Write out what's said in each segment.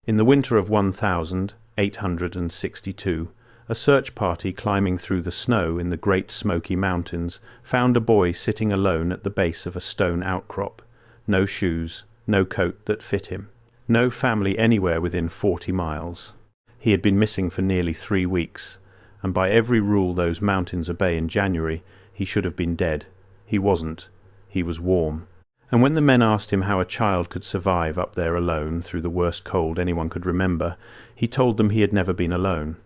In the winter of 1862, a search party climbing through the snow in the Great Smoky Mountains found a boy sitting alone at the base of a stone outcrop. No shoes, no coat that fit him. No family anywhere within 40 miles. He had been missing for nearly 3 weeks, and by every rule those mountains obey in January, he should have been dead. He wasn't. He was warm. And when the men asked him how a child could survive up there alone through the worst cold anyone could remember, he told them he had never been alone.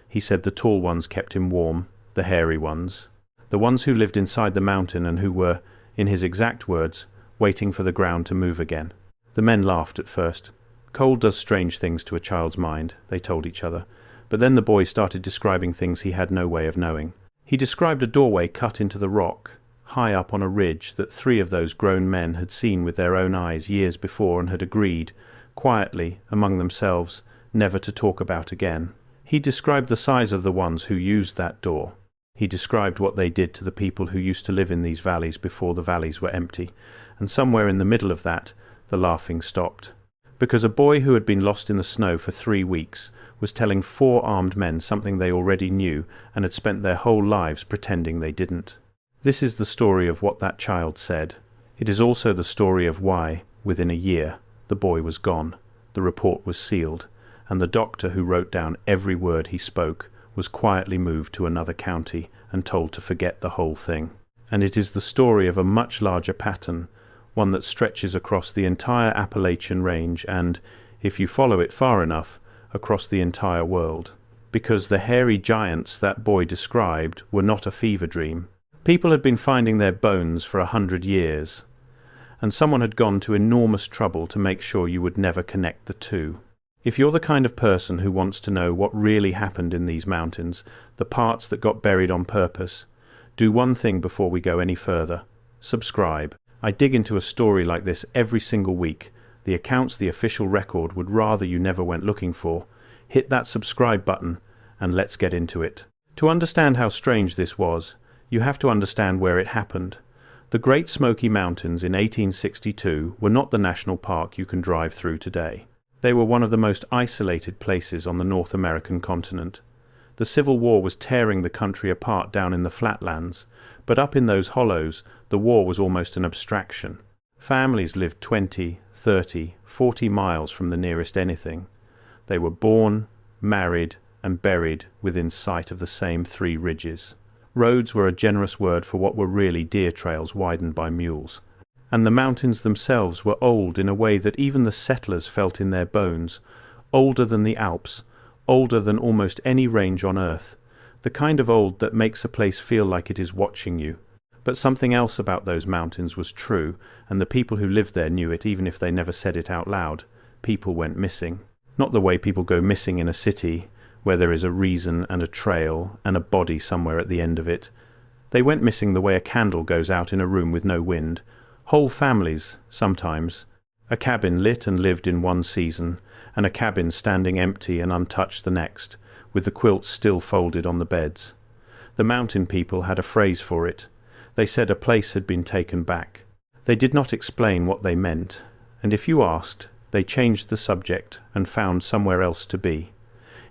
He said the tall ones kept him warm, the hairy ones, the ones who lived inside the mountain and who were, in his exact words, waiting for the ground to move again. The men laughed at first. Cold does strange things to a child's mind, they told each other, but then the boy started describing things he had no way of knowing. He described a doorway cut into the rock, high up on a ridge, that 3 of those grown men had seen with their own eyes years before and had agreed, quietly, among themselves, never to talk about again. He described the size of the ones who used that door. He described what they did to the people who used to live in these valleys before the valleys were empty, and somewhere in the middle of that, the laughing stopped. Because a boy who had been lost in the snow for 3 weeks was telling 4 armed men something they already knew and had spent their whole lives pretending they didn't. This is the story of what that child said. It is also the story of why, within a year, the boy was gone, the report was sealed, and the doctor who wrote down every word he spoke was quietly moved to another county and told to forget the whole thing. And it is the story of a much larger pattern, one that stretches across the entire Appalachian range and, if you follow it far enough, across the entire world. Because the hairy giants that boy described were not a fever dream. People had been finding their bones for 100 years, and someone had gone to enormous trouble to make sure you would never connect the two. If you're the kind of person who wants to know what really happened in these mountains, the parts that got buried on purpose, do one thing before we go any further. Subscribe. I dig into a story like this every single week. The accounts the official record would rather you never went looking for. Hit that subscribe button, and let's get into it. To understand how strange this was, you have to understand where it happened. The Great Smoky Mountains in 1862 were not the national park you can drive through today. They were one of the most isolated places on the North American continent. The Civil War was tearing the country apart down in the flatlands, but up in those hollows, the war was almost an abstraction. Families lived 20, 30, 40 miles from the nearest anything. They were born, married, and buried within sight of the same 3 ridges. Roads were a generous word for what were really deer trails widened by mules. And the mountains themselves were old in a way that even the settlers felt in their bones, older than the Alps, older than almost any range on earth, the kind of old that makes a place feel like it is watching you. But something else about those mountains was true, and the people who lived there knew it even if they never said it out loud. People went missing. Not the way people go missing in a city, where there is a reason and a trail and a body somewhere at the end of it. They went missing the way a candle goes out in a room with no wind. Whole families, sometimes. A cabin lit and lived in one season, and a cabin standing empty and untouched the next, with the quilts still folded on the beds. The mountain people had a phrase for it. They said a place had been taken back. They did not explain what they meant, and if you asked, they changed the subject and found somewhere else to be.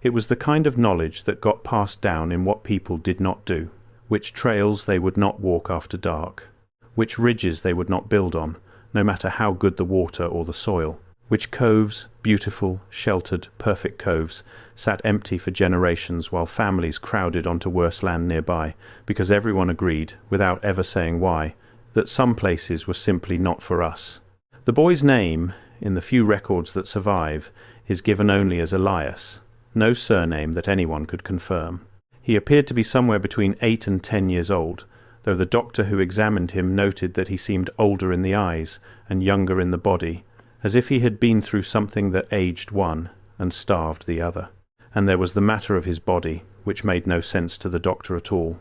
It was the kind of knowledge that got passed down in what people did not do, which trails they would not walk after dark, which ridges they would not build on, no matter how good the water or the soil, which coves, beautiful, sheltered, perfect coves, sat empty for generations while families crowded onto worse land nearby, because everyone agreed, without ever saying why, that some places were simply not for us. The boy's name, in the few records that survive, is given only as Elias, no surname that anyone could confirm. He appeared to be somewhere between 8 and 10 years old, though the doctor who examined him noted that he seemed older in the eyes and younger in the body, as if he had been through something that aged one and starved the other. And there was the matter of his body, which made no sense to the doctor at all.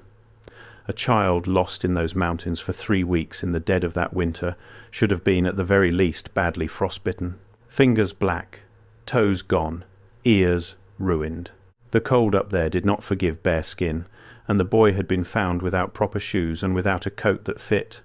A child lost in those mountains for 3 weeks in the dead of that winter should have been at the very least badly frostbitten. Fingers black, toes gone, ears ruined. The cold up there did not forgive bare skin, and the boy had been found without proper shoes and without a coat that fit.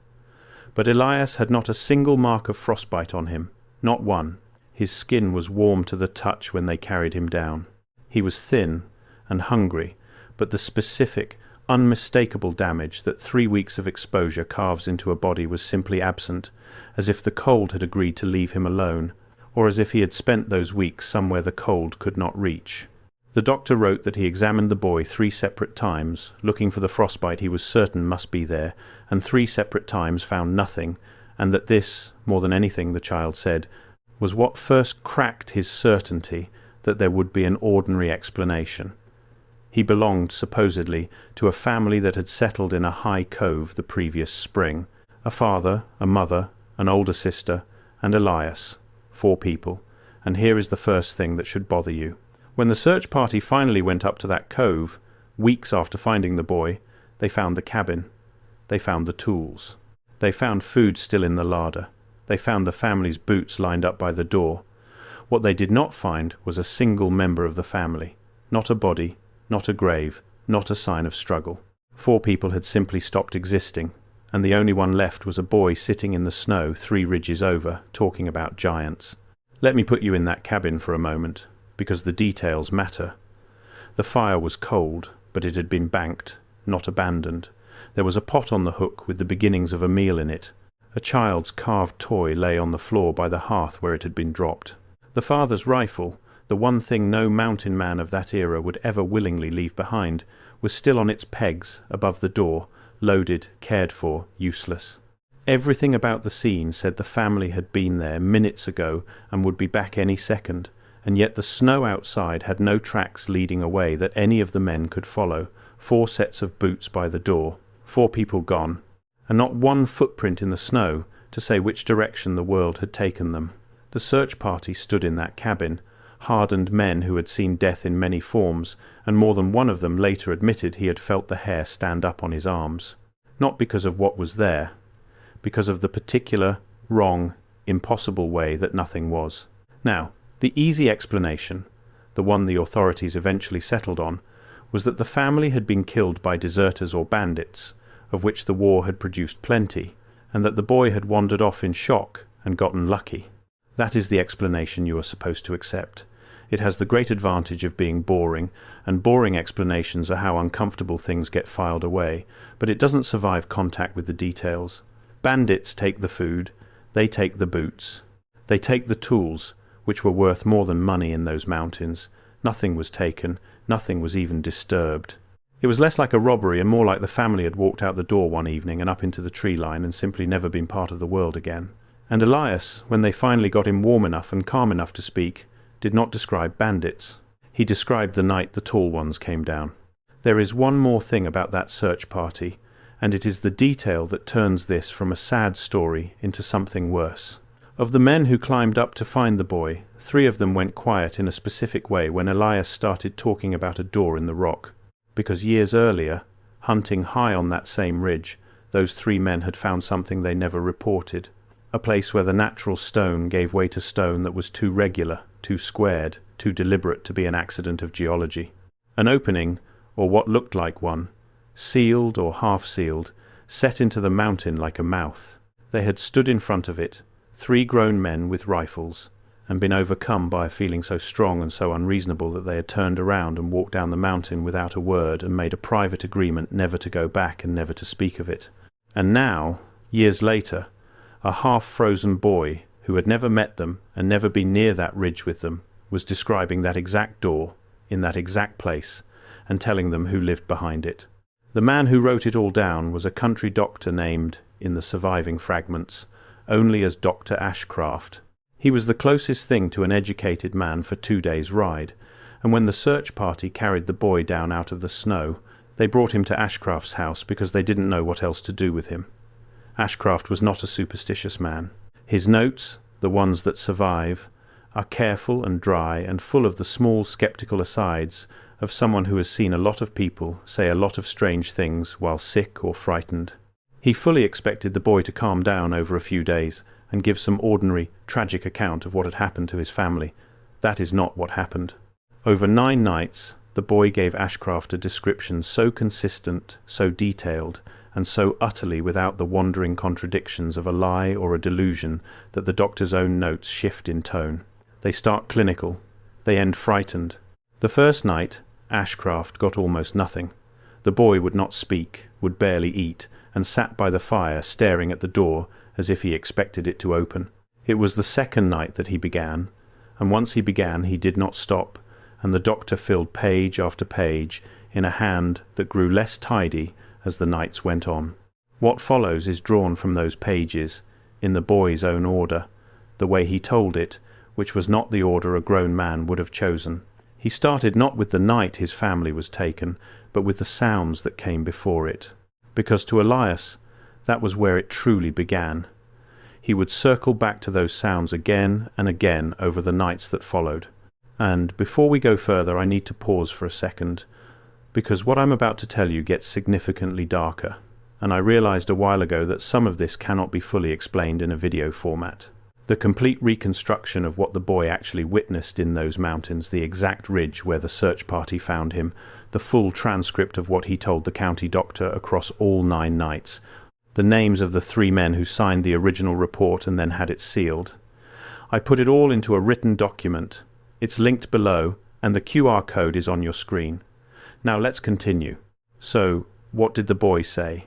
But Elias had not a single mark of frostbite on him, not one. His skin was warm to the touch when they carried him down. He was thin and hungry, but the specific, unmistakable damage that 3 weeks of exposure carves into a body was simply absent, as if the cold had agreed to leave him alone, or as if he had spent those weeks somewhere the cold could not reach. The doctor wrote that he examined the boy 3 separate times, looking for the frostbite he was certain must be there, and 3 separate times found nothing, and that this, more than anything, the child said, was what first cracked his certainty that there would be an ordinary explanation. He belonged, supposedly, to a family that had settled in a high cove the previous spring. A father, a mother, an older sister, and Elias. 4 people. And here is the first thing that should bother you. When the search party finally went up to that cove, weeks after finding the boy, they found the cabin. They found the tools. They found food still in the larder. They found the family's boots lined up by the door. What they did not find was a single member of the family. Not a body, not a grave, not a sign of struggle. 4 people had simply stopped existing, and the only one left was a boy sitting in the snow 3 ridges over, talking about giants. Let me put you in that cabin for a moment, because the details matter. The fire was cold, but it had been banked, not abandoned. There was a pot on the hook with the beginnings of a meal in it. A child's carved toy lay on the floor by the hearth where it had been dropped. The father's rifle, the one thing no mountain man of that era would ever willingly leave behind, was still on its pegs above the door, loaded, cared for, useless. Everything about the scene said the family had been there minutes ago and would be back any second, and yet the snow outside had no tracks leading away that any of the men could follow. 4 sets of boots by the door, 4 people gone, and not one footprint in the snow to say which direction the world had taken them. The search party stood in that cabin, hardened men who had seen death in many forms, and more than one of them later admitted he had felt the hair stand up on his arms. Not because of what was there, because of the particular, wrong, impossible way that nothing was. Now, the easy explanation, the one the authorities eventually settled on, was that the family had been killed by deserters or bandits, of which the war had produced plenty, and that the boy had wandered off in shock and gotten lucky. That is the explanation you are supposed to accept. It has the great advantage of being boring, and boring explanations are how uncomfortable things get filed away, but it doesn't survive contact with the details. Bandits take the food, they take the boots, they take the tools, which were worth more than money in those mountains. Nothing was taken, nothing was even disturbed. It was less like a robbery and more like the family had walked out the door one evening and up into the tree line and simply never been part of the world again. And Elias, when they finally got him warm enough and calm enough to speak, did not describe bandits. He described the night the tall ones came down. There is one more thing about that search party, and it is the detail that turns this from a sad story into something worse. Of the men who climbed up to find the boy, 3 of them went quiet in a specific way when Elias started talking about a door in the rock, because years earlier, hunting high on that same ridge, those 3 men had found something they never reported. A place where the natural stone gave way to stone that was too regular, too squared, too deliberate to be an accident of geology. An opening, or what looked like one, sealed or half-sealed, set into the mountain like a mouth. They had stood in front of it, 3 grown men with rifles, and been overcome by a feeling so strong and so unreasonable that they had turned around and walked down the mountain without a word and made a private agreement never to go back and never to speak of it. And now, years later, a half-frozen boy who had never met them and never been near that ridge with them was describing that exact door in that exact place and telling them who lived behind it. The man who wrote it all down was a country doctor named, in the surviving fragments, only as Dr. Ashcraft. He was the closest thing to an educated man for 2 days' ride, and when the search party carried the boy down out of the snow, they brought him to Ashcraft's house because they didn't know what else to do with him. Ashcraft was not a superstitious man. His notes, the ones that survive, are careful and dry and full of the small sceptical asides of someone who has seen a lot of people say a lot of strange things while sick or frightened. He fully expected the boy to calm down over a few days and give some ordinary, tragic account of what had happened to his family. That is not what happened. Over 9 nights, the boy gave Ashcraft a description so consistent, so detailed, and so utterly without the wandering contradictions of a lie or a delusion that the doctor's own notes shift in tone. They start clinical. They end frightened. The first night, Ashcraft got almost nothing. The boy would not speak, would barely eat, and sat by the fire staring at the door as if he expected it to open. It was the second night that he began, and once he began he did not stop, and the doctor filled page after page in a hand that grew less tidy as the nights went on. What follows is drawn from those pages, in the boy's own order, the way he told it, which was not the order a grown man would have chosen. He started not with the night his family was taken, but with the sounds that came before it, because to Elias that was where it truly began. He would circle back to those sounds again and again over the nights that followed. And before we go further, I need to pause for a second, because what I'm about to tell you gets significantly darker, and I realized a while ago that some of this cannot be fully explained in a video format. The complete reconstruction of what the boy actually witnessed in those mountains, the exact ridge where the search party found him, the full transcript of what he told the county doctor across all 9 nights, the names of the 3 men who signed the original report and then had it sealed. I put it all into a written document. It's linked below, and the QR code is on your screen. Now let's continue. So, what did the boy say?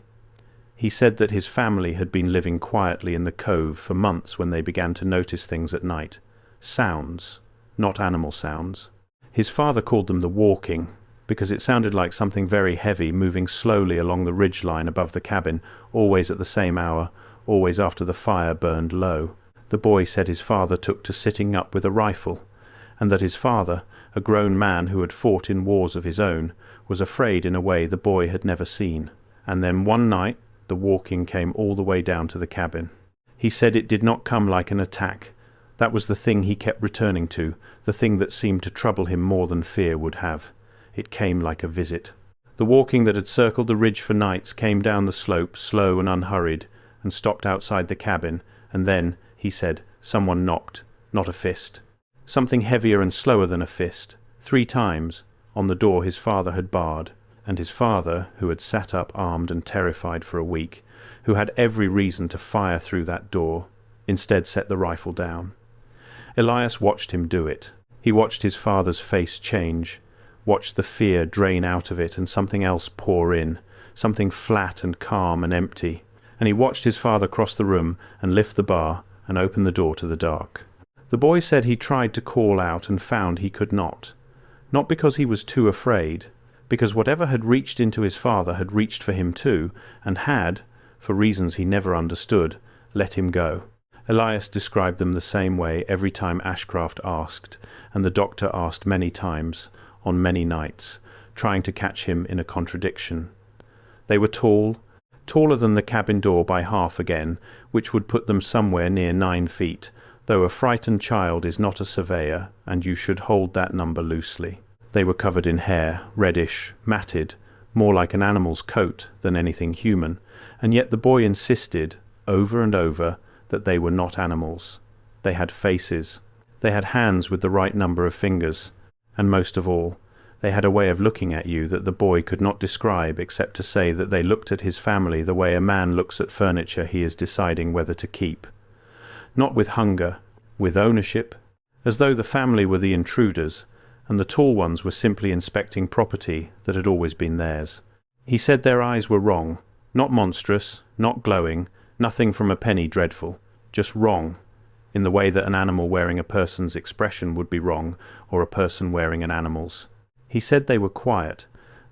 He said that his family had been living quietly in the cove for months when they began to notice things at night. Sounds, not animal sounds. His father called them the walking, because it sounded like something very heavy moving slowly along the ridge line above the cabin, always at the same hour, always after the fire burned low. The boy said his father took to sitting up with a rifle, and that his father, a grown man who had fought in wars of his own, was afraid in a way the boy had never seen. And then one night, the walking came all the way down to the cabin. He said it did not come like an attack. That was the thing he kept returning to, the thing that seemed to trouble him more than fear would have. It came like a visit. The walking that had circled the ridge for nights came down the slope, slow and unhurried, and stopped outside the cabin, and then, he said, someone knocked, not a fist. Something heavier and slower than a fist, 3 times, on the door his father had barred. And his father, who had sat up armed and terrified for a week, who had every reason to fire through that door, instead set the rifle down. Elias watched him do it. He watched his father's face change, watched the fear drain out of it and something else pour in, something flat and calm and empty, and he watched his father cross the room and lift the bar and open the door to the dark. The boy said he tried to call out and found he could not because he was too afraid, because whatever had reached into his father had reached for him too, and had, for reasons he never understood, let him go. Elias described them the same way every time Ashcraft asked, and the doctor asked many times, on many nights, trying to catch him in a contradiction. They were tall, taller than the cabin door by half again, which would put them somewhere near 9 feet, though a frightened child is not a surveyor, and you should hold that number loosely. They were covered in hair, reddish, matted, more like an animal's coat than anything human, and yet the boy insisted, over and over, that they were not animals. They had faces. They had hands with the right number of fingers, and most of all, they had a way of looking at you that the boy could not describe except to say that they looked at his family the way a man looks at furniture he is deciding whether to keep. Not with hunger, with ownership, as though the family were the intruders, and the tall ones were simply inspecting property that had always been theirs. He said their eyes were wrong, not monstrous, not glowing, nothing from a penny dreadful, just wrong, in the way that an animal wearing a person's expression would be wrong, or a person wearing an animal's. He said they were quiet,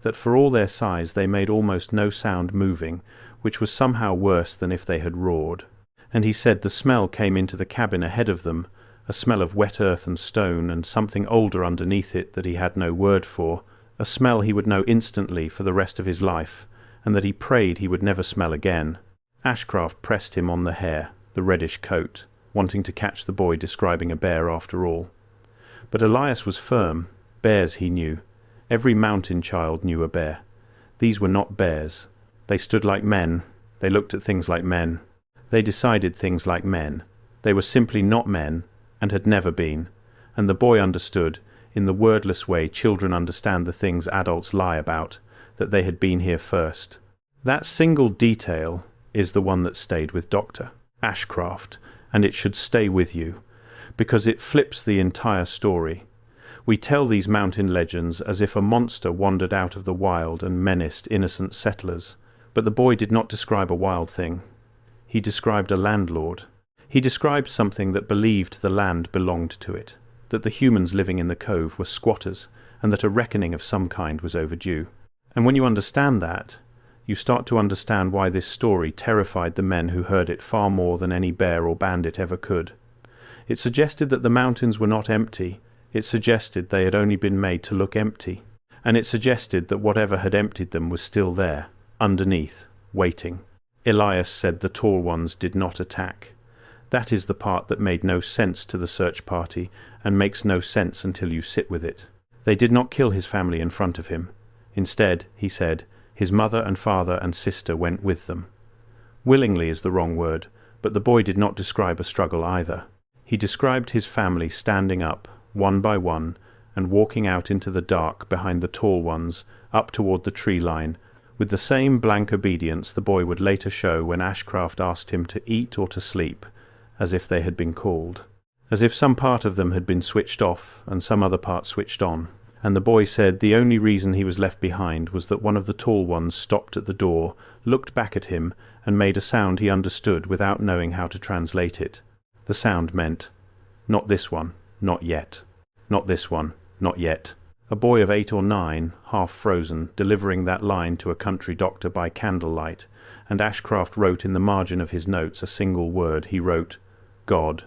that for all their size they made almost no sound moving, which was somehow worse than if they had roared. And he said the smell came into the cabin ahead of them, a smell of wet earth and stone and something older underneath it that he had no word for, a smell he would know instantly for the rest of his life, and that he prayed he would never smell again. Ashcraft pressed him on the hair, the reddish coat, wanting to catch the boy describing a bear after all. But Elias was firm. Bears he knew. Every mountain child knew a bear. These were not bears. They stood like men. They looked at things like men. They decided things like men. They were simply not men, and had never been, and the boy understood, in the wordless way children understand the things adults lie about, that they had been here first. That single detail is the one that stayed with Dr. Ashcraft, and it should stay with you, because it flips the entire story. We tell these mountain legends as if a monster wandered out of the wild and menaced innocent settlers. But the boy did not describe a wild thing. He described a landlord. He described something that believed the land belonged to it, that the humans living in the cove were squatters, and that a reckoning of some kind was overdue. And when you understand that, you start to understand why this story terrified the men who heard it far more than any bear or bandit ever could. It suggested that the mountains were not empty. It suggested they had only been made to look empty. And it suggested that whatever had emptied them was still there, underneath, waiting. Elias said the tall ones did not attack. That is the part that made no sense to the search party, and makes no sense until you sit with it. They did not kill his family in front of him. Instead, he said, his mother and father and sister went with them. Willingly is the wrong word, but the boy did not describe a struggle either. He described his family standing up, one by one, and walking out into the dark behind the tall ones, up toward the tree line, with the same blank obedience the boy would later show when Ashcraft asked him to eat or to sleep, as if they had been called. As if some part of them had been switched off and some other part switched on. And the boy said the only reason he was left behind was that one of the tall ones stopped at the door, looked back at him, and made a sound he understood without knowing how to translate it. The sound meant, "Not this one, not yet. Not this one, not yet." A boy of 8 or 9, half frozen, delivering that line to a country doctor by candlelight, and Ashcraft wrote in the margin of his notes a single word. He wrote, "God."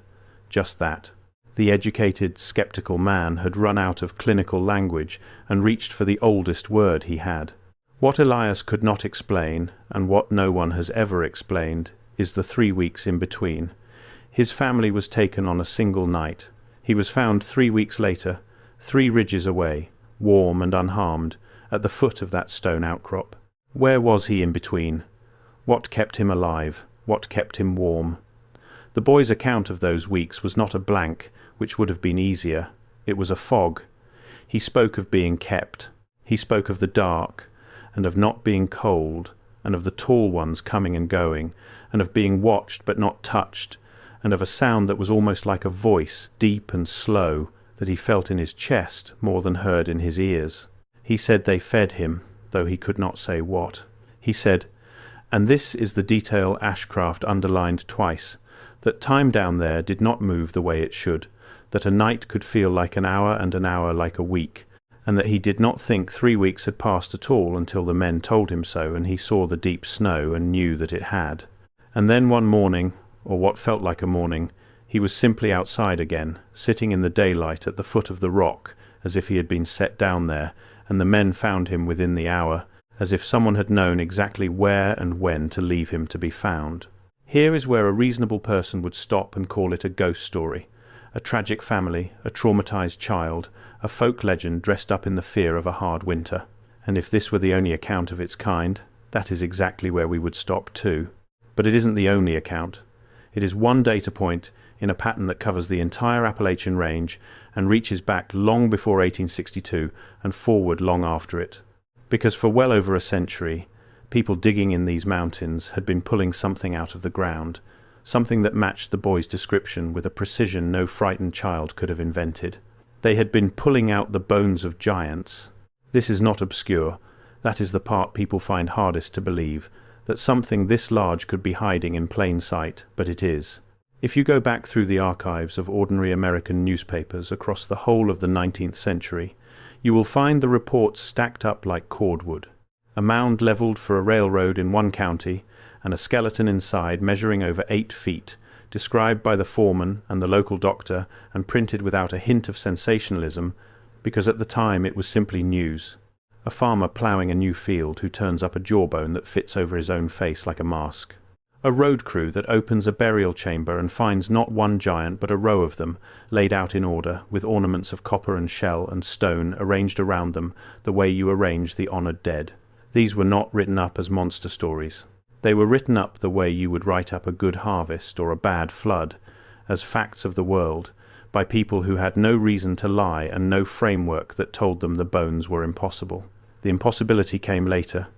Just that. The educated, sceptical man had run out of clinical language and reached for the oldest word he had. What Elias could not explain, and what no one has ever explained, is the 3 weeks in between. His family was taken on a single night. He was found 3 weeks later, 3 ridges away, warm and unharmed, at the foot of that stone outcrop. Where was he in between? What kept him alive? What kept him warm? The boy's account of those weeks was not a blank, which would have been easier. It was a fog. He spoke of being kept. He spoke of the dark, and of not being cold, and of the tall ones coming and going, and of being watched but not touched, and of a sound that was almost like a voice, deep and slow, that he felt in his chest more than heard in his ears. He said they fed him, though he could not say what. He said, and this is the detail Ashcraft underlined twice, that time down there did not move the way it should, that a night could feel like an hour and an hour like a week, and that he did not think 3 weeks had passed at all until the men told him so and he saw the deep snow and knew that it had. And then one morning, or what felt like a morning, he was simply outside again, sitting in the daylight at the foot of the rock, as if he had been set down there, and the men found him within the hour, as if someone had known exactly where and when to leave him to be found. Here is where a reasonable person would stop and call it a ghost story, a tragic family, a traumatized child, a folk legend dressed up in the fear of a hard winter. And if this were the only account of its kind, that is exactly where we would stop too. But it isn't the only account. It is one data point in a pattern that covers the entire Appalachian range and reaches back long before 1862 and forward long after it. Because for well over a century, people digging in these mountains had been pulling something out of the ground, something that matched the boy's description with a precision no frightened child could have invented. They had been pulling out the bones of giants. This is not obscure. That is the part people find hardest to believe, that something this large could be hiding in plain sight, but it is. If you go back through the archives of ordinary American newspapers across the whole of the 19th century, you will find the reports stacked up like cordwood. A mound levelled for a railroad in one county, and a skeleton inside measuring over 8 feet, described by the foreman and the local doctor and printed without a hint of sensationalism, because at the time it was simply news. A farmer ploughing a new field who turns up a jawbone that fits over his own face like a mask. A road crew that opens a burial chamber and finds not one giant but a row of them, laid out in order, with ornaments of copper and shell and stone arranged around them the way you arrange the honoured dead. These were not written up as monster stories. They were written up the way you would write up a good harvest or a bad flood, as facts of the world, by people who had no reason to lie and no framework that told them the bones were impossible. The impossibility came later.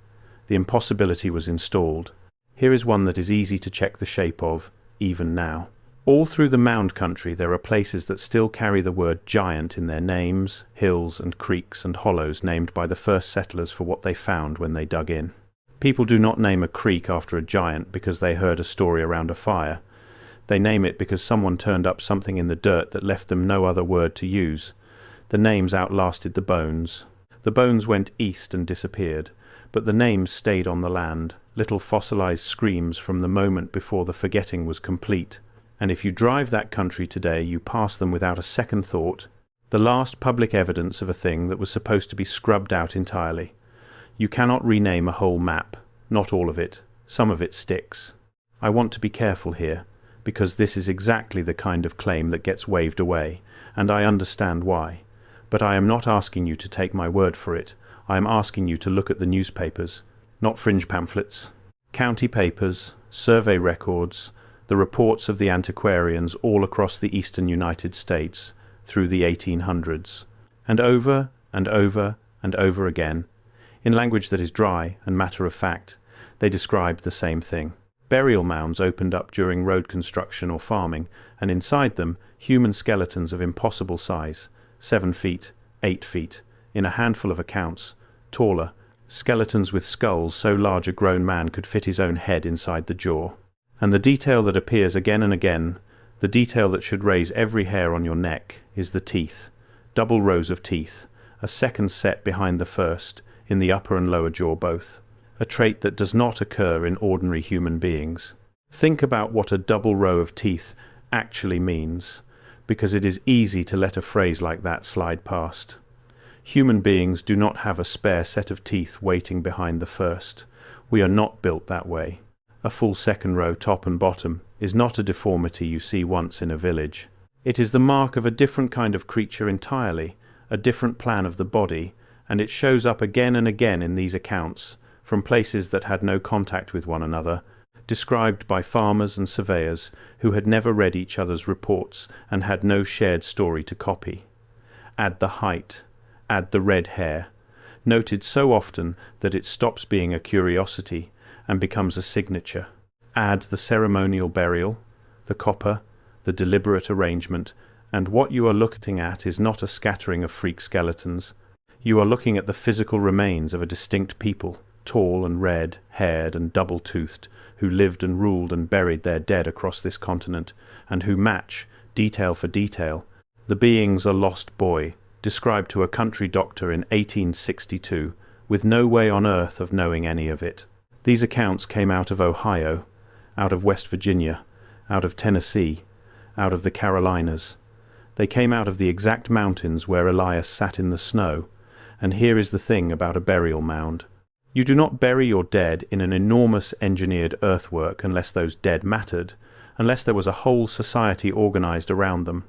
The impossibility was installed. Here is one that is easy to check the shape of, even now. All through the mound country there are places that still carry the word giant in their names, hills and creeks and hollows named by the first settlers for what they found when they dug in. People do not name a creek after a giant because they heard a story around a fire. They name it because someone turned up something in the dirt that left them no other word to use. The names outlasted the bones. The bones went east and disappeared, but the names stayed on the land, little fossilized screams from the moment before the forgetting was complete. And if you drive that country today, you pass them without a second thought, the last public evidence of a thing that was supposed to be scrubbed out entirely. You cannot rename a whole map, not all of it. Some of it sticks. I want to be careful here, because this is exactly the kind of claim that gets waved away, and I understand why. But I am not asking you to take my word for it. I am asking you to look at the newspapers, not fringe pamphlets. County papers, survey records, the reports of the antiquarians all across the eastern United States through the 1800s. And over and over and over again, in language that is dry and matter-of-fact, they described the same thing. Burial mounds opened up during road construction or farming, and inside them, human skeletons of impossible size, 7 feet, 8 feet, in a handful of accounts, taller, skeletons with skulls so large a grown man could fit his own head inside the jaw. And the detail that appears again and again, the detail that should raise every hair on your neck, is the teeth, double rows of teeth, a second set behind the first, in the upper and lower jaw both, a trait that does not occur in ordinary human beings. Think about what a double row of teeth actually means, because it is easy to let a phrase like that slide past. Human beings do not have a spare set of teeth waiting behind the first. We are not built that way. A full second row, top and bottom, is not a deformity you see once in a village. It is the mark of a different kind of creature entirely, a different plan of the body, and it shows up again and again in these accounts, from places that had no contact with one another, described by farmers and surveyors who had never read each other's reports and had no shared story to copy. Add the height, add the red hair, noted so often that it stops being a curiosity and becomes a signature. Add the ceremonial burial, the copper, the deliberate arrangement, and what you are looking at is not a scattering of freak skeletons. You are looking at the physical remains of a distinct people, tall and red-haired and double-toothed, who lived and ruled and buried their dead across this continent, and who match, detail for detail, the beings a lost boy, described to a country doctor in 1862, with no way on earth of knowing any of it. These accounts came out of Ohio, out of West Virginia, out of Tennessee, out of the Carolinas. They came out of the exact mountains where Elias sat in the snow, and here is the thing about a burial mound. You do not bury your dead in an enormous engineered earthwork unless those dead mattered, unless there was a whole society organized around them.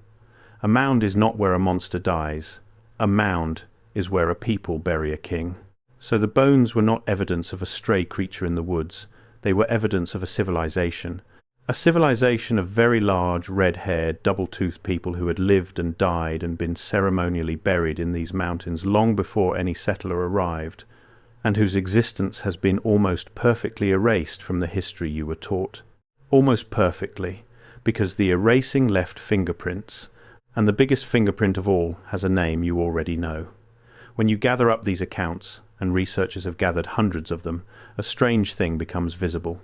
A mound is not where a monster dies. A mound is where a people bury a king. So the bones were not evidence of a stray creature in the woods. They were evidence of a civilization of very large, red-haired, double-toothed people who had lived and died and been ceremonially buried in these mountains long before any settler arrived, and whose existence has been almost perfectly erased from the history you were taught. Almost perfectly, because the erasing left fingerprints, and the biggest fingerprint of all has a name you already know. When you gather up these accounts, and researchers have gathered hundreds of them, a strange thing becomes visible.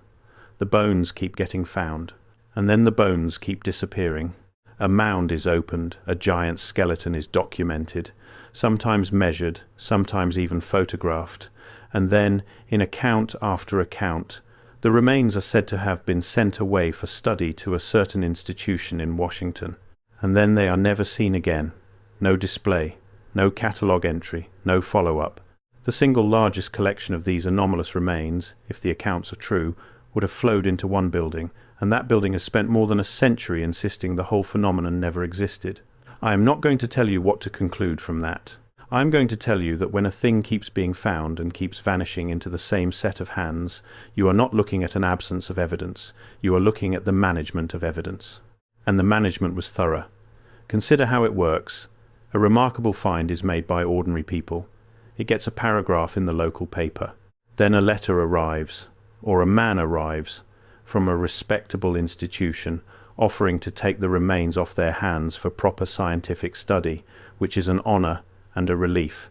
The bones keep getting found, and then the bones keep disappearing. A mound is opened, a giant skeleton is documented, sometimes measured, sometimes even photographed, and then, in account after account, the remains are said to have been sent away for study to a certain institution in Washington, and then they are never seen again. No display, no catalogue entry, no follow-up. The single largest collection of these anomalous remains, if the accounts are true, would have flowed into one building, and that building has spent more than a century insisting the whole phenomenon never existed. I am not going to tell you what to conclude from that. I am going to tell you that when a thing keeps being found and keeps vanishing into the same set of hands, you are not looking at an absence of evidence, you are looking at the management of evidence. And the management was thorough. Consider how it works. A remarkable find is made by ordinary people. It gets a paragraph in the local paper. Then a letter arrives, or a man arrives, from a respectable institution, offering to take the remains off their hands for proper scientific study, which is an honor and a relief.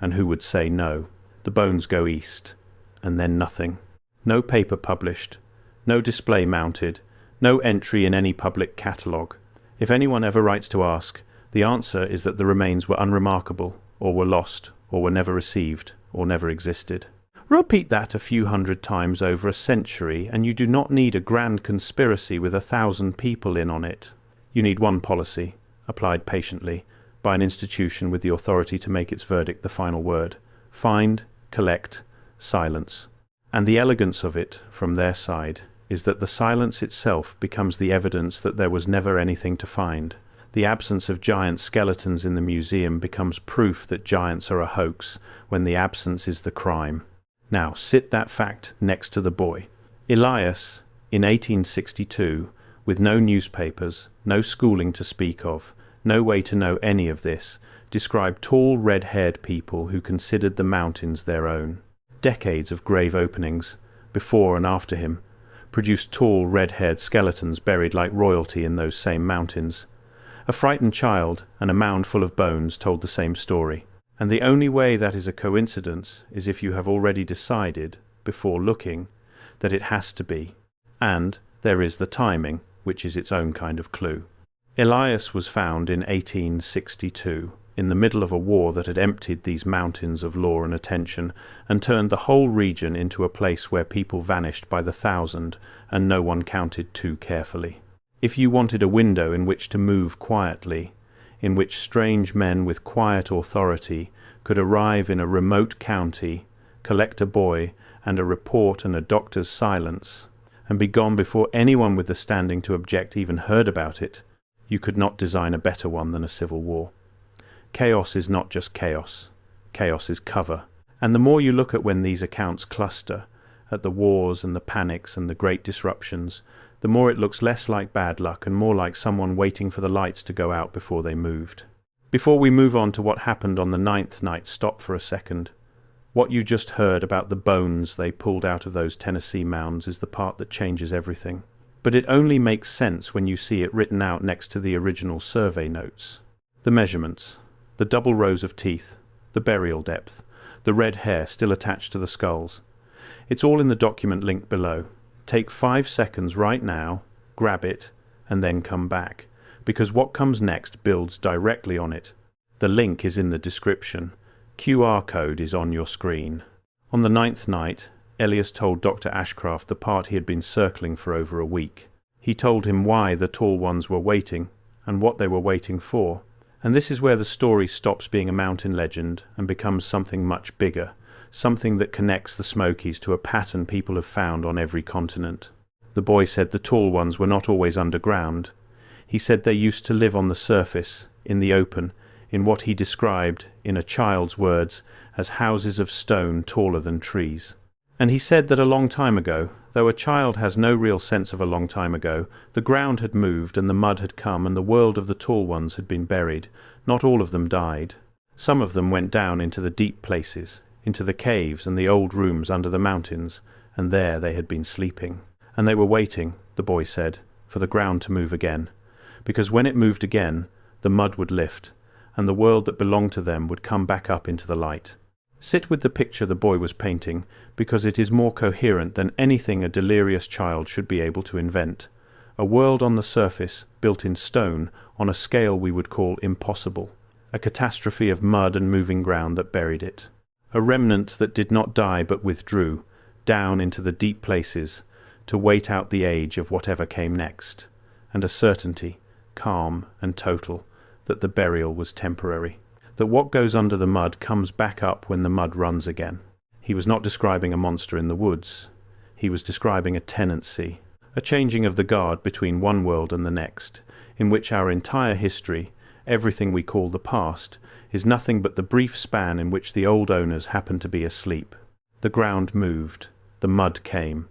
And who would say no? The bones go east, and then nothing. No paper published, no display mounted, no entry in any public catalogue. If anyone ever writes to ask, the answer is that the remains were unremarkable, or were lost, or were never received, or never existed. Repeat that a few hundred times over a century, and you do not need a grand conspiracy with 1,000 people in on it. You need one policy, applied patiently, by an institution with the authority to make its verdict the final word. Find, collect, silence. And the elegance of it, from their side, is that the silence itself becomes the evidence that there was never anything to find. The absence of giant skeletons in the museum becomes proof that giants are a hoax, when the absence is the crime. Now, sit that fact next to the boy. Elias, in 1862, with no newspapers, no schooling to speak of, no way to know any of this, described tall red-haired people who considered the mountains their own. Decades of grave openings, before and after him, produced tall red-haired skeletons buried like royalty in those same mountains. A frightened child and a mound full of bones told the same story. And the only way that is a coincidence is if you have already decided, before looking, that it has to be. And there is the timing, which is its own kind of clue. Elias was found in 1862, in the middle of a war that had emptied these mountains of law and attention, and turned the whole region into a place where people vanished by the thousand, and no one counted too carefully. If you wanted a window in which to move quietly, in which strange men with quiet authority could arrive in a remote county, collect a boy and a report and a doctor's silence, and be gone before anyone with the standing to object even heard about it, you could not design a better one than a civil war. Chaos is not just chaos. Chaos is cover. And the more you look at when these accounts cluster, at the wars and the panics and the great disruptions, the more it looks less like bad luck and more like someone waiting for the lights to go out before they moved. Before we move on to what happened on the 9th night, stop for a second. What you just heard about the bones they pulled out of those Tennessee mounds is the part that changes everything. But it only makes sense when you see it written out next to the original survey notes. The measurements, the double rows of teeth, the burial depth, the red hair still attached to the skulls. It's all in the document linked below. Take 5 seconds right now, grab it, and then come back, because what comes next builds directly on it. The link is in the description. QR code is on your screen. On the 9th night, Elias told Dr. Ashcraft the part he had been circling for over a week. He told him why the tall ones were waiting, and what they were waiting for. And this is where the story stops being a mountain legend and becomes something much bigger. Something that connects the Smokies to a pattern people have found on every continent. The boy said the tall ones were not always underground. He said they used to live on the surface, in the open, in what he described, in a child's words, as houses of stone taller than trees. And he said that a long time ago, though a child has no real sense of a long time ago, the ground had moved and the mud had come and the world of the tall ones had been buried. Not all of them died. Some of them went down into the deep places, into the caves and the old rooms under the mountains, and there they had been sleeping. And they were waiting, the boy said, for the ground to move again, because when it moved again, the mud would lift, and the world that belonged to them would come back up into the light. Sit with the picture the boy was painting, because it is more coherent than anything a delirious child should be able to invent. A world on the surface, built in stone, on a scale we would call impossible. A catastrophe of mud and moving ground that buried it. A remnant that did not die but withdrew, down into the deep places, to wait out the age of whatever came next, and a certainty, calm and total, that the burial was temporary, that what goes under the mud comes back up when the mud runs again. He was not describing a monster in the woods. He was describing a tenancy, a changing of the guard between one world and the next, in which our entire history, everything we call the past, is nothing but the brief span in which the old owners happened to be asleep. The ground moved, the mud came.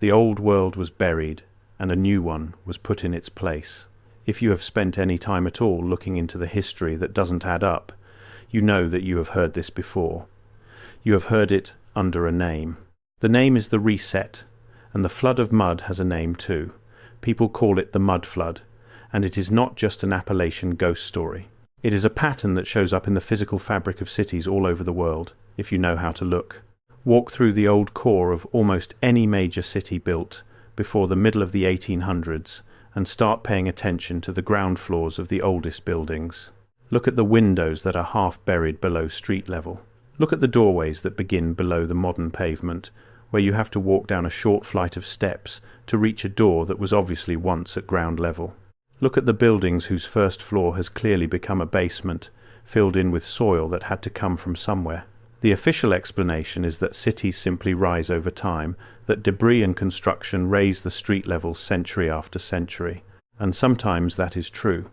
The old world was buried, and a new one was put in its place. If you have spent any time at all looking into the history that doesn't add up, you know that you have heard this before. You have heard it under a name. The name is the reset, and the flood of mud has a name too, People call it the mud flood, and it is not just an Appalachian ghost story. It is a pattern that shows up in the physical fabric of cities all over the world, if you know how to look. Walk through the old core of almost any major city built before the middle of the 1800s and start paying attention to the ground floors of the oldest buildings. Look at the windows that are half buried below street level. Look at the doorways that begin below the modern pavement, where you have to walk down a short flight of steps to reach a door that was obviously once at ground level. Look at the buildings whose first floor has clearly become a basement, filled in with soil that had to come from somewhere. The official explanation is that cities simply rise over time, that debris and construction raise the street level century after century. And sometimes that is true.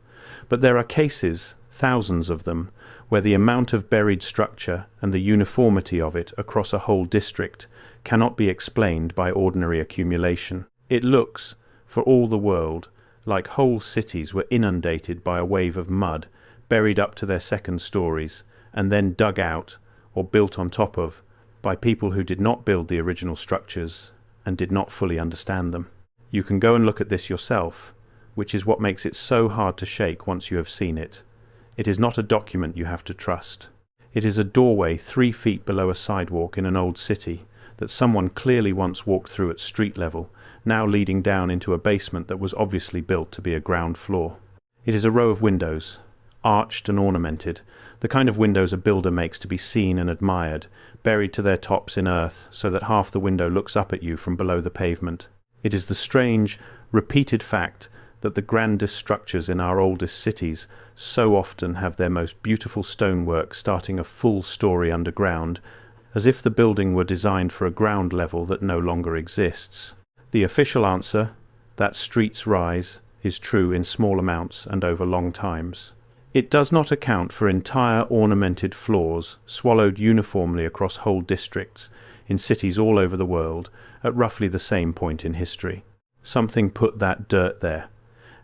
But there are cases, thousands of them, where the amount of buried structure and the uniformity of it across a whole district cannot be explained by ordinary accumulation. It looks, for all the world, like whole cities were inundated by a wave of mud, buried up to their second stories, and then dug out, or built on top of, by people who did not build the original structures and did not fully understand them. You can go and look at this yourself, which is what makes it so hard to shake once you have seen it. It is not a document you have to trust. It is a doorway 3 feet below a sidewalk in an old city that someone clearly once walked through at street level, now leading down into a basement that was obviously built to be a ground floor. It is a row of windows, arched and ornamented, the kind of windows a builder makes to be seen and admired, buried to their tops in earth so that half the window looks up at you from below the pavement. It is the strange, repeated fact that the grandest structures in our oldest cities so often have their most beautiful stonework starting a full story underground, as if the building were designed for a ground level that no longer exists. The official answer, that streets rise, is true in small amounts and over long times. It does not account for entire ornamented floors swallowed uniformly across whole districts in cities all over the world at roughly the same point in history. Something put that dirt there,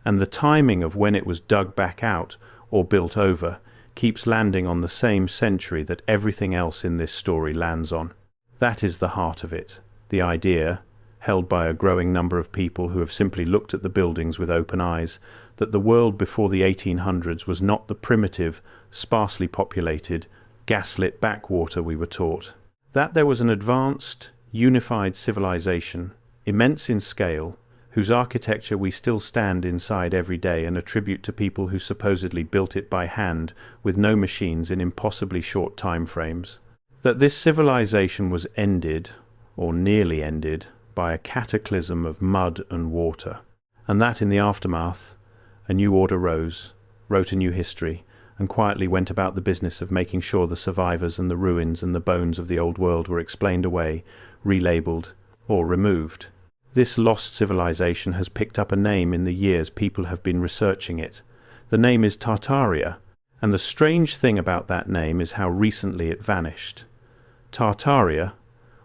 and the timing of when it was dug back out or built over keeps landing on the same century that everything else in this story lands on. That is the heart of it, the idea, held by a growing number of people who have simply looked at the buildings with open eyes, that the world before the 1800s was not the primitive, sparsely populated, gaslit backwater we were taught. That there was an advanced, unified civilization, immense in scale, whose architecture we still stand inside every day and attribute to people who supposedly built it by hand with no machines in impossibly short time frames. That this civilization was ended, or nearly ended, by a cataclysm of mud and water, and that in the aftermath, a new order rose, wrote a new history, and quietly went about the business of making sure the survivors and the ruins and the bones of the old world were explained away, relabeled, or removed. This lost civilization has picked up a name in the years people have been researching it. The name is Tartaria, and the strange thing about that name is how recently it vanished. Tartaria,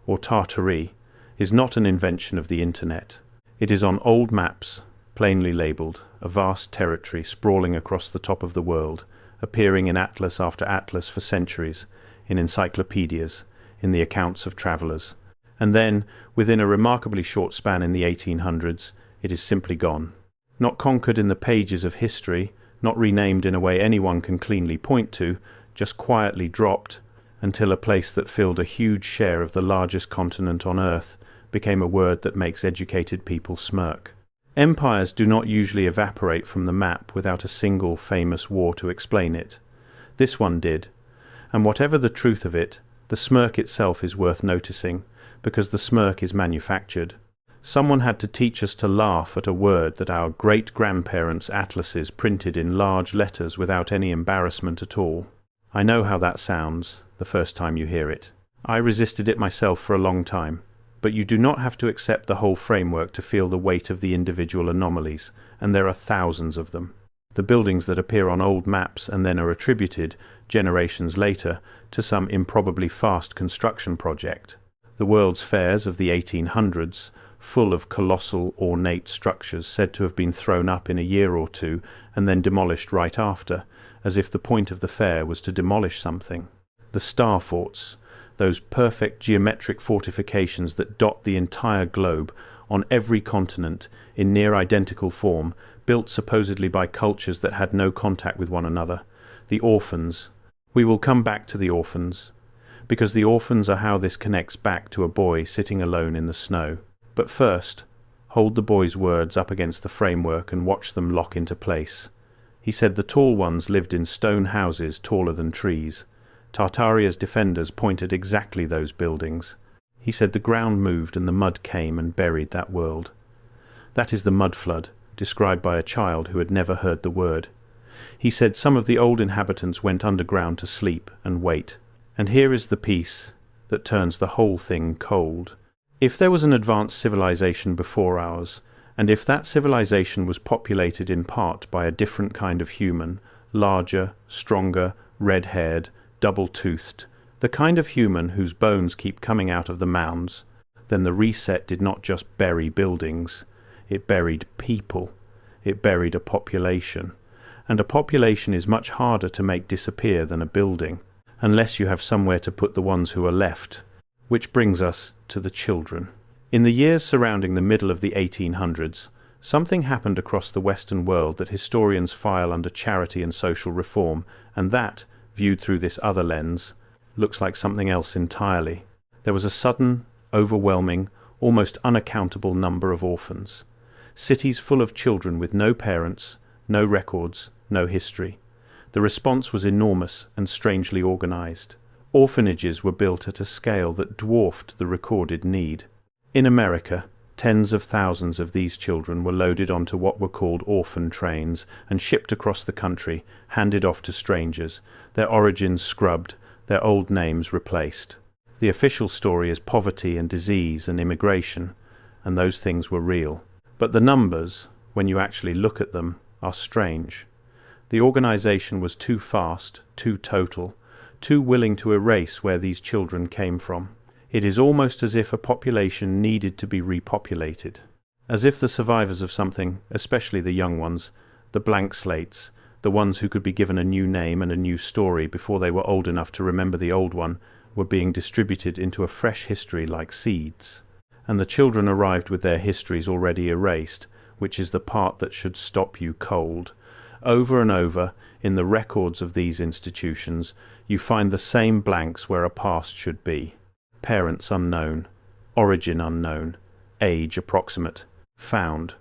or Tartary, is not an invention of the internet. It is on old maps, plainly labelled, a vast territory sprawling across the top of the world, appearing in atlas after atlas for centuries, in encyclopedias, in the accounts of travellers. And then, within a remarkably short span in the 1800s, it is simply gone. Not conquered in the pages of history, not renamed in a way anyone can cleanly point to, just quietly dropped, until a place that filled a huge share of the largest continent on Earth became a word that makes educated people smirk. Empires do not usually evaporate from the map without a single famous war to explain it. This one did, and whatever the truth of it, the smirk itself is worth noticing, because the smirk is manufactured. Someone had to teach us to laugh at a word that our great-grandparents' atlases printed in large letters without any embarrassment at all. I know how that sounds the first time you hear it. I resisted it myself for a long time. But you do not have to accept the whole framework to feel the weight of the individual anomalies, and there are thousands of them. The buildings that appear on old maps and then are attributed, generations later, to some improbably fast construction project. The World's Fairs of the 1800s, full of colossal, ornate structures said to have been thrown up in a year or two and then demolished right after, as if the point of the fair was to demolish something. The star forts, those perfect geometric fortifications that dot the entire globe, on every continent, in near identical form, built supposedly by cultures that had no contact with one another. The orphans. We will come back to the orphans, because the orphans are how this connects back to a boy sitting alone in the snow. But first, hold the boy's words up against the framework and watch them lock into place. He said the tall ones lived in stone houses taller than trees. Tartaria's defenders pointed exactly those buildings. He said the ground moved and the mud came and buried that world. That is the mud flood, described by a child who had never heard the word. He said some of the old inhabitants went underground to sleep and wait. And here is the piece that turns the whole thing cold. If there was an advanced civilization before ours, and if that civilization was populated in part by a different kind of human, larger, stronger, red-haired, double-toothed, the kind of human whose bones keep coming out of the mounds, then the reset did not just bury buildings, it buried people, it buried a population. And a population is much harder to make disappear than a building, unless you have somewhere to put the ones who are left. Which brings us to the children. In the years surrounding the middle of the 1800s, something happened across the Western world that historians file under charity and social reform, and that, viewed through this other lens, looks like something else entirely. There was a sudden, overwhelming, almost unaccountable number of orphans. Cities full of children with no parents, no records, no history. The response was enormous and strangely organized. Orphanages were built at a scale that dwarfed the recorded need. In America, tens of thousands of these children were loaded onto what were called orphan trains and shipped across the country, handed off to strangers, their origins scrubbed, their old names replaced. The official story is poverty and disease and immigration, and those things were real. But the numbers, when you actually look at them, are strange. The organization was too fast, too total, too willing to erase where these children came from. It is almost as if a population needed to be repopulated, as if the survivors of something, especially the young ones, the blank slates, the ones who could be given a new name and a new story before they were old enough to remember the old one, were being distributed into a fresh history like seeds. And the children arrived with their histories already erased, which is the part that should stop you cold. Over and over, in the records of these institutions, you find the same blanks where a past should be. Parents unknown, origin unknown, age approximate, found.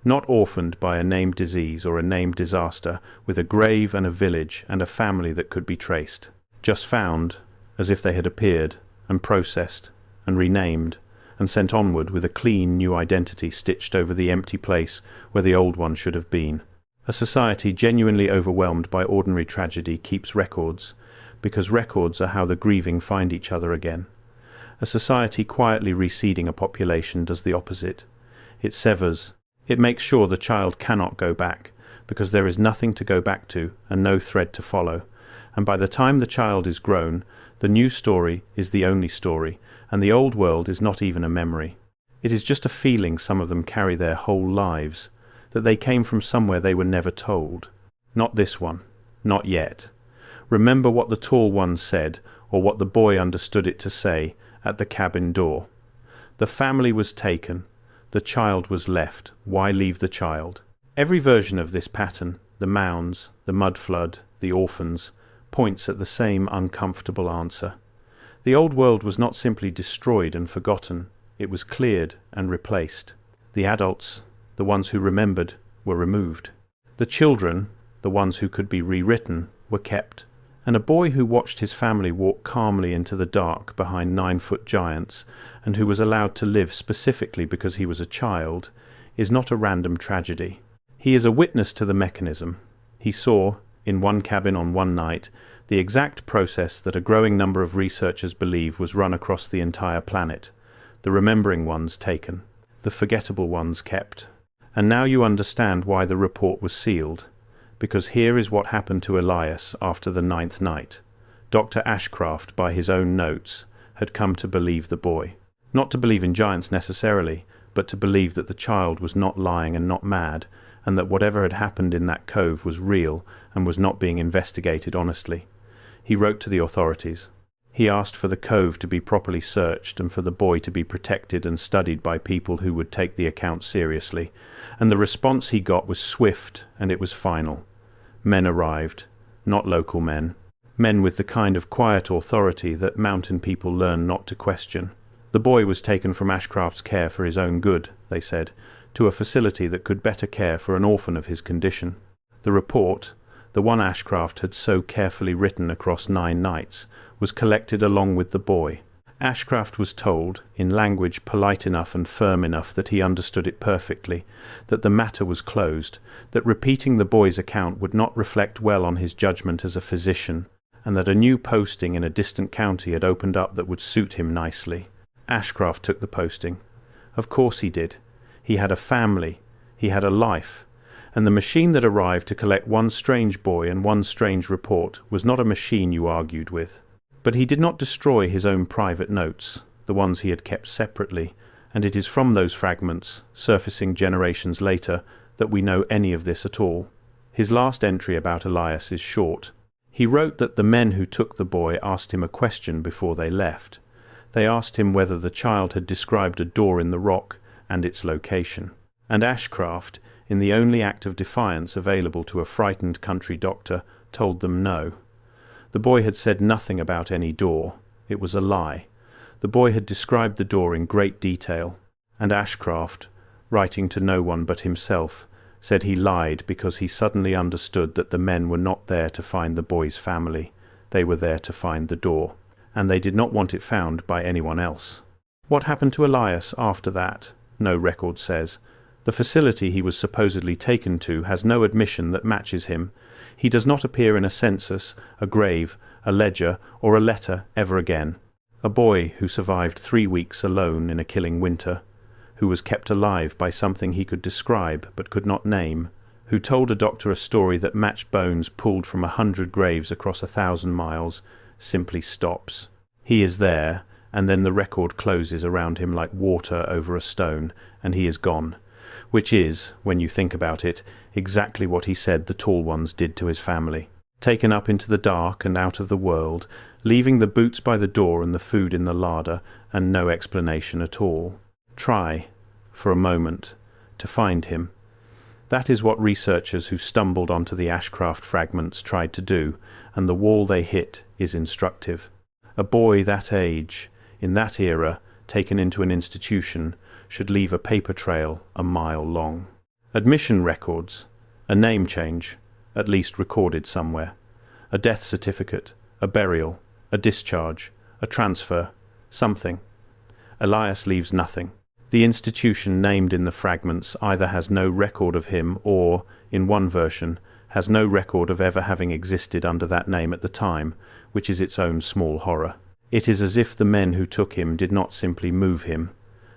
Not orphaned by a named disease or a named disaster, with a grave and a village and a family that could be traced. Just found, as if they had appeared, and processed, and renamed, and sent onward with a clean new identity stitched over the empty place where the old one should have been. A society genuinely overwhelmed by ordinary tragedy keeps records, because records are how the grieving find each other again. A society quietly reseeding a population does the opposite. It severs. It makes sure the child cannot go back, because there is nothing to go back to and no thread to follow. And by the time the child is grown, the new story is the only story, and the old world is not even a memory. It is just a feeling some of them carry their whole lives, that they came from somewhere they were never told. Not this one. Not yet. Remember what the tall one said, or what the boy understood it to say, at the cabin door. The family was taken. The child was left. Why leave the child? Every version of this pattern, the mounds, the mud flood, the orphans, points at the same uncomfortable answer. The old world was not simply destroyed and forgotten. It was cleared and replaced. The adults, the ones who remembered, were removed. The children, the ones who could be rewritten, were kept. And a boy who watched his family walk calmly into the dark behind 9-foot giants, and who was allowed to live specifically because he was a child, is not a random tragedy. He is a witness to the mechanism. He saw, in one cabin on one night, the exact process that a growing number of researchers believe was run across the entire planet. The remembering ones taken, the forgettable ones kept. And now you understand why the report was sealed. Because here is what happened to Elias after the 9th night. Dr. Ashcraft, by his own notes, had come to believe the boy. Not to believe in giants necessarily, but to believe that the child was not lying and not mad, and that whatever had happened in that cove was real and was not being investigated honestly. He wrote to the authorities. He asked for the cove to be properly searched and for the boy to be protected and studied by people who would take the account seriously, and the response he got was swift and it was final. Men arrived, not local men. Men with the kind of quiet authority that mountain people learn not to question. The boy was taken from Ashcraft's care for his own good, they said, to a facility that could better care for an orphan of his condition. The report, the one Ashcraft had so carefully written across 9 nights, was collected along with the boy. Ashcraft was told, in language polite enough and firm enough that he understood it perfectly, that the matter was closed, that repeating the boy's account would not reflect well on his judgment as a physician, and that a new posting in a distant county had opened up that would suit him nicely. Ashcraft took the posting. Of course he did. He had a family. He had a life. And the machine that arrived to collect one strange boy and one strange report was not a machine you argued with. But he did not destroy his own private notes, the ones he had kept separately, and it is from those fragments, surfacing generations later, that we know any of this at all. His last entry about Elias is short. He wrote that the men who took the boy asked him a question before they left. They asked him whether the child had described a door in the rock and its location. And Ashcraft, in the only act of defiance available to a frightened country doctor, told them no. The boy had said nothing about any door. It was a lie. The boy had described the door in great detail, and Ashcraft, writing to no one but himself, said he lied because he suddenly understood that the men were not there to find the boy's family. They were there to find the door, and they did not want it found by anyone else. What happened to Elias after that? No record says. The facility he was supposedly taken to has no admission that matches him. He does not appear in a census, a grave, a ledger, or a letter ever again. A boy who survived 3 weeks alone in a killing winter, who was kept alive by something he could describe but could not name, who told a doctor a story that matched bones pulled from 100 graves across 1,000 miles, simply stops. He is there, and then the record closes around him like water over a stone, and he is gone. Which is, when you think about it, exactly what he said the tall ones did to his family. Taken up into the dark and out of the world, leaving the boots by the door and the food in the larder, and no explanation at all. Try, for a moment, to find him. That is what researchers who stumbled onto the Ashcraft fragments tried to do, and the wall they hit is instructive. A boy that age, in that era, taken into an institution, should leave a paper trail a mile long. Admission records, a name change, at least recorded somewhere, a death certificate, a burial, a discharge, a transfer, something. Elias leaves nothing. The institution named in the fragments either has no record of him or, in one version, has no record of ever having existed under that name at the time, which is its own small horror. It is as if the men who took him did not simply move him.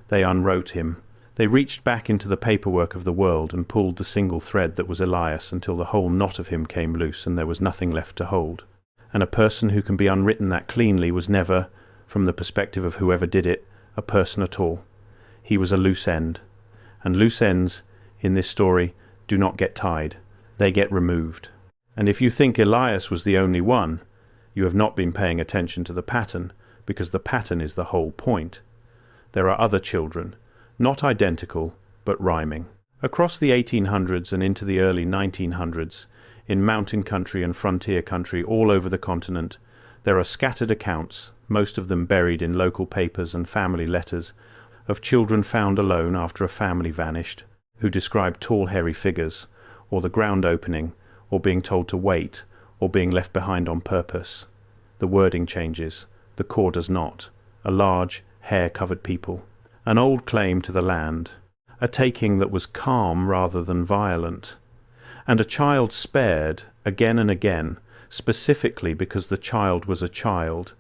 They unwrote him. They reached back into the paperwork of the world and pulled the single thread that was Elias until the whole knot of him came loose and there was nothing left to hold. And a person who can be unwritten that cleanly was never, from the perspective of whoever did it, a person at all. He was a loose end. And loose ends, in this story, do not get tied. They get removed. And if you think Elias was the only one, you have not been paying attention to the pattern, because the pattern is the whole point. There are other children, not identical, but rhyming. Across the 1800s and into the early 1900s, in mountain country and frontier country all over the continent, there are scattered accounts, most of them buried in local papers and family letters, of children found alone after a family vanished, who describe tall hairy figures, or the ground opening, or being told to wait, or being left behind on purpose. The wording changes, the core does not. A large, hair-covered people. An old claim to the land. A taking that was calm rather than violent. And a child spared, again and again, specifically because the child was a child.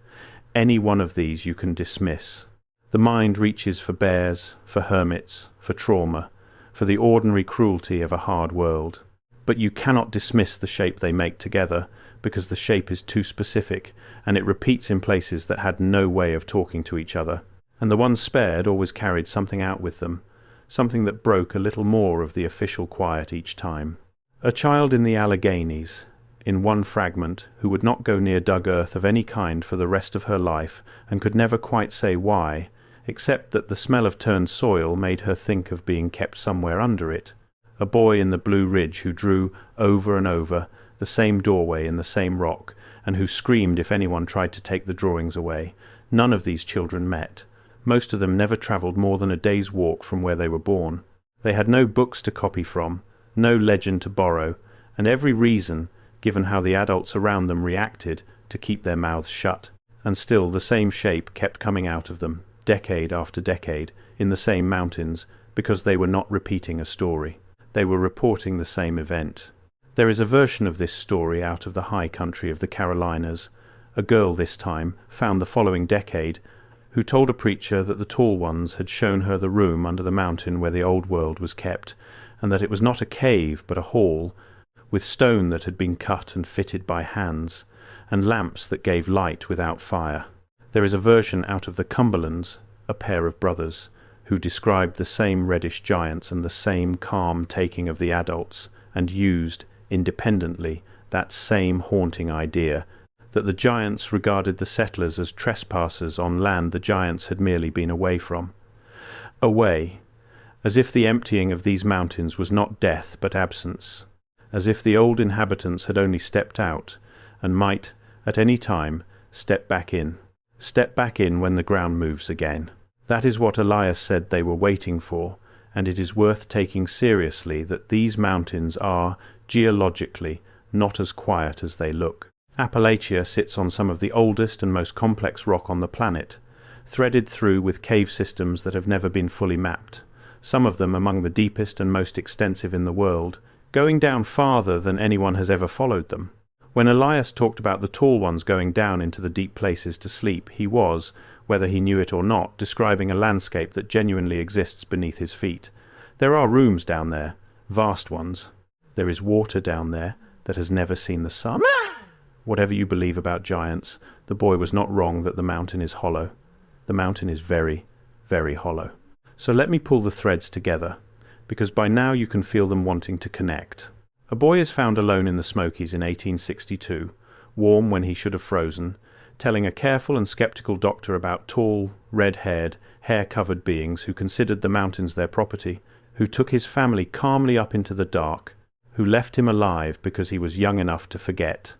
Any one of these you can dismiss. The mind reaches for bears, for hermits, for trauma, for the ordinary cruelty of a hard world. But you cannot dismiss the shape they make together, because the shape is too specific, and it repeats in places that had no way of talking to each other. And the ones spared always carried something out with them, something that broke a little more of the official quiet each time. A child in the Alleghenies, in one fragment, who would not go near dug earth of any kind for the rest of her life, and could never quite say why, except that the smell of turned soil made her think of being kept somewhere under it. A boy in the Blue Ridge who drew over and over the same doorway in the same rock, and who screamed if anyone tried to take the drawings away. None of these children met. Most of them never travelled more than a day's walk from where they were born. They had no books to copy from, no legend to borrow, and every reason, given how the adults around them reacted, to keep their mouths shut. And still the same shape kept coming out of them, decade after decade, in the same mountains, because they were not repeating a story. They were reporting the same event. There is a version of this story out of the high country of the Carolinas. A girl this time, found the following decade, who told a preacher that the Tall Ones had shown her the room under the mountain where the old world was kept, and that it was not a cave but a hall, with stone that had been cut and fitted by hands, and lamps that gave light without fire. There is a version out of the Cumberlands, a pair of brothers, who described the same reddish giants and the same calm taking of the adults, and used, independently, that same haunting idea, that the giants regarded the settlers as trespassers on land the giants had merely been away from. Away, as if the emptying of these mountains was not death but absence, as if the old inhabitants had only stepped out, and might, at any time, step back in when the ground moves again. That is what Elias said they were waiting for, and it is worth taking seriously that these mountains are, geologically, not as quiet as they look. Appalachia sits on some of the oldest and most complex rock on the planet, threaded through with cave systems that have never been fully mapped, some of them among the deepest and most extensive in the world, going down farther than anyone has ever followed them. When Elias talked about the Tall Ones going down into the deep places to sleep, he was, whether he knew it or not, describing a landscape that genuinely exists beneath his feet. There are rooms down there, vast ones. There is water down there that has never seen the sun. Whatever you believe about giants, the boy was not wrong that the mountain is hollow. The mountain is very, very hollow. So let me pull the threads together, because by now you can feel them wanting to connect. A boy is found alone in the Smokies in 1862, warm when he should have frozen, telling a careful and sceptical doctor about tall, red-haired, hair-covered beings who considered the mountains their property, who took his family calmly up into the dark, who left him alive because he was young enough to forget,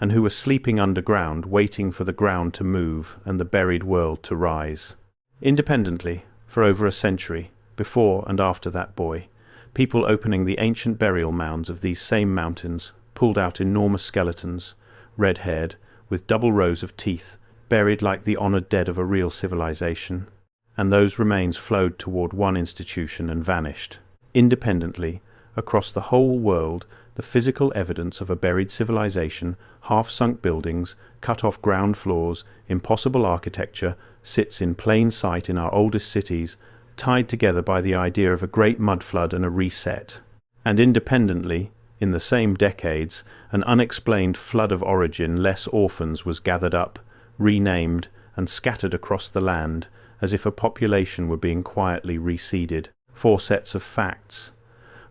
and who were sleeping underground, waiting for the ground to move and the buried world to rise. Independently, for over a century, before and after that boy, people opening the ancient burial mounds of these same mountains pulled out enormous skeletons, red-haired, with double rows of teeth, buried like the honoured dead of a real civilization, and those remains flowed toward one institution and vanished. Independently, across the whole world, the physical evidence of a buried civilization, half-sunk buildings, cut-off ground floors, impossible architecture, sits in plain sight in our oldest cities, tied together by the idea of a great mudflood and a reset. And independently, in the same decades, an unexplained flood of origin, less orphans, was gathered up, renamed, and scattered across the land, as if a population were being quietly reseeded. 4 sets of facts.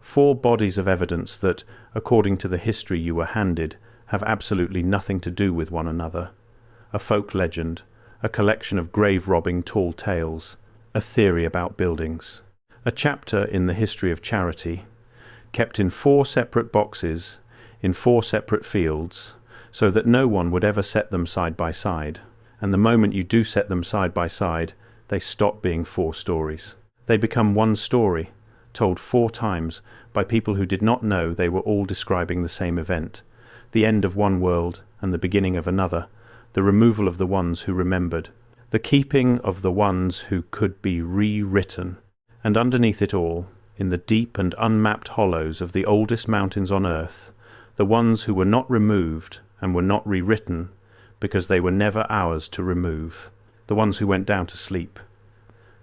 4 bodies of evidence that, according to the history you were handed, have absolutely nothing to do with one another. A folk legend, a collection of grave-robbing tall tales, a theory about buildings. A chapter in the history of charity, kept in 4 separate boxes, in 4 separate fields, so that no one would ever set them side by side, and the moment you do set them side by side, they stop being 4 stories. They become one story, told 4 times by people who did not know they were all describing the same event, the end of one world and the beginning of another, the removal of the ones who remembered, the keeping of the ones who could be rewritten, and underneath it all, in the deep and unmapped hollows of the oldest mountains on earth, the ones who were not removed and were not rewritten because they were never ours to remove, the ones who went down to sleep,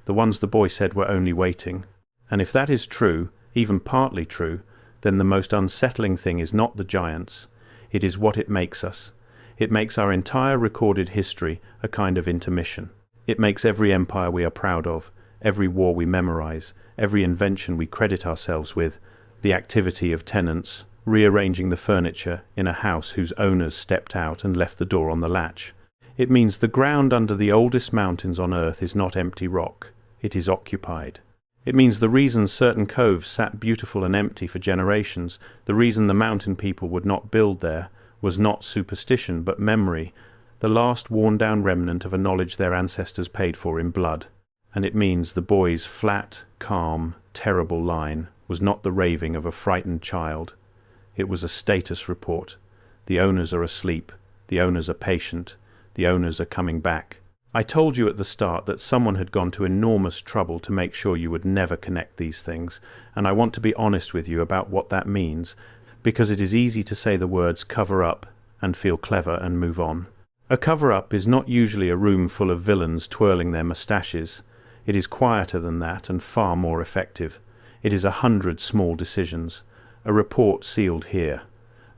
the ones the boy said were only waiting. And if that is true, even partly true, then the most unsettling thing is not the giants, it is what it makes us. It makes our entire recorded history a kind of intermission. It makes every empire we are proud of, every war we memorize, every invention we credit ourselves with, the activity of tenants, rearranging the furniture in a house whose owners stepped out and left the door on the latch. It means the ground under the oldest mountains on Earth is not empty rock, it is occupied. It means the reason certain coves sat beautiful and empty for generations, the reason the mountain people would not build there, was not superstition but memory, the last worn-down remnant of a knowledge their ancestors paid for in blood. And it means the boy's flat, calm, terrible line was not the raving of a frightened child. It was a status report. The owners are asleep. The owners are patient. The owners are coming back. I told you at the start that someone had gone to enormous trouble to make sure you would never connect these things, and I want to be honest with you about what that means, because it is easy to say the words cover up and feel clever and move on. A cover-up is not usually a room full of villains twirling their moustaches. It is quieter than that and far more effective. It is 100 small decisions. A report sealed here.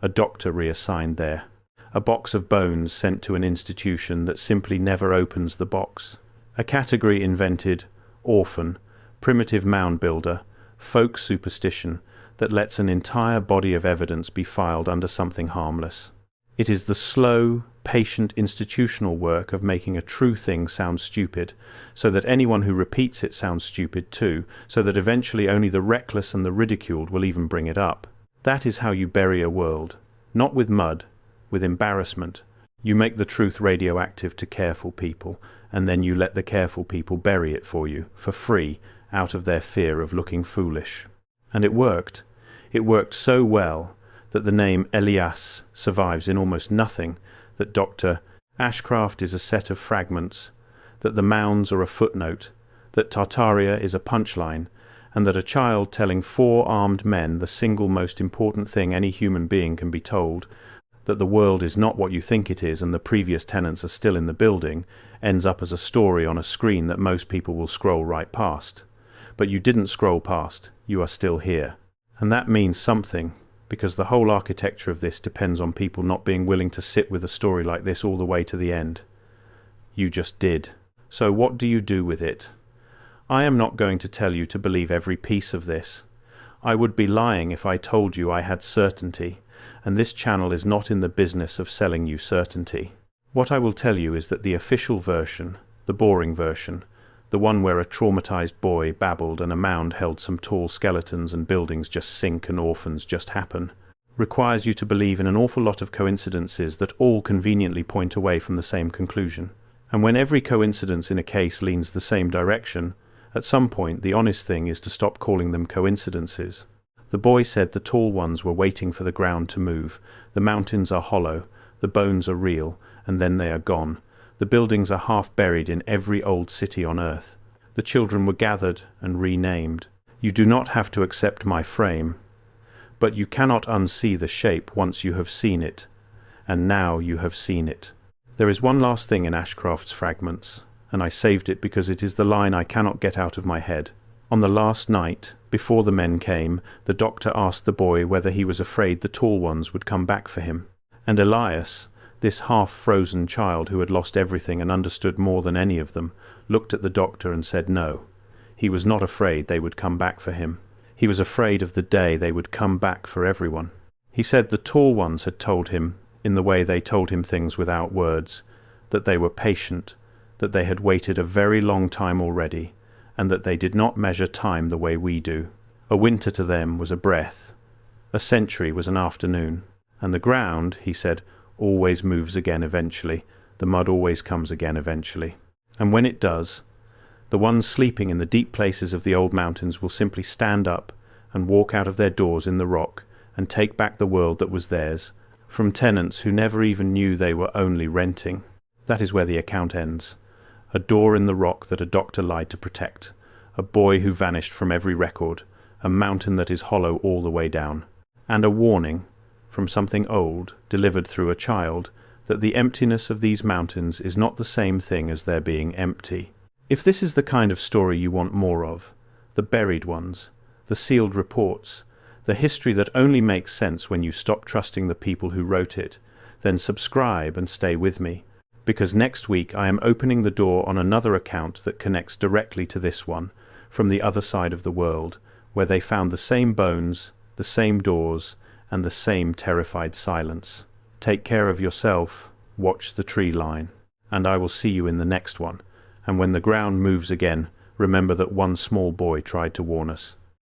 A doctor reassigned there. A box of bones sent to an institution that simply never opens the box. A category invented, orphan, primitive mound builder, folk superstition, that lets an entire body of evidence be filed under something harmless. It is the slow, patient institutional work of making a true thing sound stupid, so that anyone who repeats it sounds stupid too, so that eventually only the reckless and the ridiculed will even bring it up. That is how you bury a world. Not with mud, with embarrassment. You make the truth radioactive to careful people, and then you let the careful people bury it for you, for free, out of their fear of looking foolish. And it worked. It worked so well that the name Elias survives in almost nothing, that Dr. Ashcraft is a set of fragments, that the mounds are a footnote, that Tartaria is a punchline, and that a child telling 4 armed men the single most important thing any human being can be told, that the world is not what you think it is and the previous tenants are still in the building, ends up as a story on a screen that most people will scroll right past. But you didn't scroll past, you are still here. And that means something, because the whole architecture of this depends on people not being willing to sit with a story like this all the way to the end. You just did. So what do you do with it? I am not going to tell you to believe every piece of this. I would be lying if I told you I had certainty, and this channel is not in the business of selling you certainty. What I will tell you is that the official version, the boring version, the one where a traumatized boy babbled and a mound held some tall skeletons and buildings just sink and orphans just happen, requires you to believe in an awful lot of coincidences that all conveniently point away from the same conclusion. And when every coincidence in a case leans the same direction, at some point the honest thing is to stop calling them coincidences. The boy said the tall ones were waiting for the ground to move. The mountains are hollow, the bones are real, and then they are gone. The buildings are half buried in every old city on earth. The children were gathered and renamed. You do not have to accept my frame, but you cannot unsee the shape once you have seen it, and now you have seen it. There is one last thing in Ashcraft's fragments, and I saved it because it is the line I cannot get out of my head. On the last night, before the men came, the doctor asked the boy whether he was afraid the tall ones would come back for him. And Elias, this half-frozen child who had lost everything and understood more than any of them, looked at the doctor and said no. He was not afraid they would come back for him. He was afraid of the day they would come back for everyone. He said the tall ones had told him, in the way they told him things without words, that they were patient, that they had waited a very long time already, and that they did not measure time the way we do. A winter to them was a breath. A century was an afternoon. And the ground, he said, always moves again eventually. The mud always comes again eventually. And when it does, the ones sleeping in the deep places of the old mountains will simply stand up and walk out of their doors in the rock and take back the world that was theirs, from tenants who never even knew they were only renting. That is where the account ends. A door in the rock that a doctor lied to protect. A boy who vanished from every record. A mountain that is hollow all the way down. And a warning, from something old, delivered through a child, that the emptiness of these mountains is not the same thing as their being empty. If this is the kind of story you want more of, the buried ones, the sealed reports, the history that only makes sense when you stop trusting the people who wrote it, then subscribe and stay with me, because next week I am opening the door on another account that connects directly to this one, from the other side of the world, where they found the same bones, the same doors, and the same terrified silence. Take care of yourself, watch the tree line, and I will see you in the next one. And when the ground moves again, remember that one small boy tried to warn us.